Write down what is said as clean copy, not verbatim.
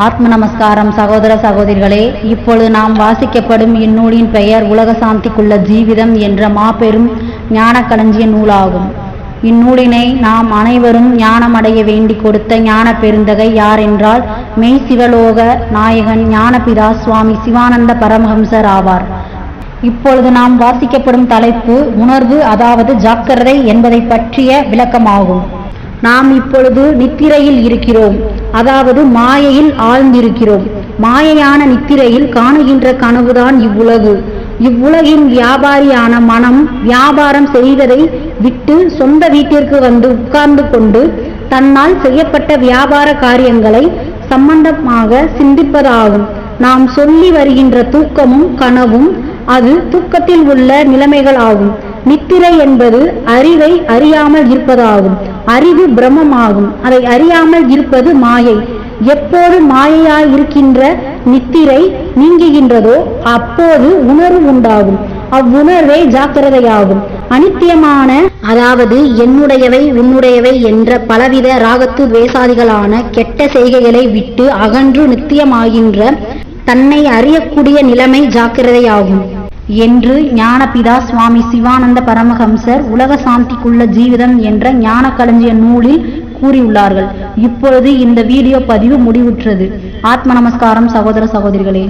ஆத்ம நமஸ்காரம் சகோதர சகோதரிகளே. இப்பொழுது நாம் வாசிக்கப்படும் இந்நூலின் பெயர் உலக சாந்திக்குள்ள ஜீவிதம் என்ற மாபெரும் ஞான களஞ்சிய நூலாகும். இந்நூலினை நாம் அனைவரும் ஞானமடைய வேண்டி கொடுத்த ஞான பெருந்தகை யார் என்றால் மெய் சிவலோக நாயகன் ஞானபிதா சுவாமி சிவானந்த பரமஹம்சர் ஆவார். இப்பொழுது நாம் வாசிக்கப்படும் தலைப்பு உணர்வு, அதாவது ஜாக்கிரதை என்பதை பற்றிய விளக்கமாகும். நாம் இப்பொழுது நித்திரையில் இருக்கிறோம், அதாவது மாயையில் ஆழ்ந்திருக்கிறோம். மாயையான நித்திரையில் காணுகின்ற கனவுதான் இவ்வுலகு. இவ்வுலகின் வியாபாரியான மனம் வியாபாரம் செய்வதை விட்டு சொந்த வீட்டிற்கு வந்து உட்கார்ந்து கொண்டு தன்னால் செய்யப்பட்ட வியாபார காரியங்களை சம்பந்தமாக சிந்திப்பதாகும். நாம் சொல்லி வருகின்ற தூக்கமும் கனவும் அது தூக்கத்தில் உள்ள நிலைமைகள் ஆகும். நித்திரை என்பது அறிவை அறியாமல் இருப்பதாகும். அறிவு பிரம்மமாகும். அதை அறியாமல் இருப்பது மாயை. எப்போது மாயையாய் இருக்கின்ற நித்திரை நீங்குகின்றதோ அப்போது உணர்வு உண்டாகும். அவ்வுணர்வே ஜாக்கிரதையாகும். அனித்தியமான, அதாவது என்னுடையவை உன்னுடையவை என்ற பலவித ராகத்து துவேஷாதிகளான கெட்ட செய்கைகளை விட்டு அகன்று நித்தியமாகின்ற தன்னை அறியக்கூடிய நிலைமை ஜாக்கிரதையாகும் என்று ஞானபிதா சுவாமி சிவானந்த பரமஹம்சர் உலக சாந்திக்குள்ள ஜீவிதம் என்ற ஞான களஞ்சிய நூலில் கூறியுள்ளார்கள். இப்பொழுது இந்த வீடியோ பதிவு முடிவுற்றது. ஆத்ம நமஸ்காரம் சகோதர சகோதரிகளே.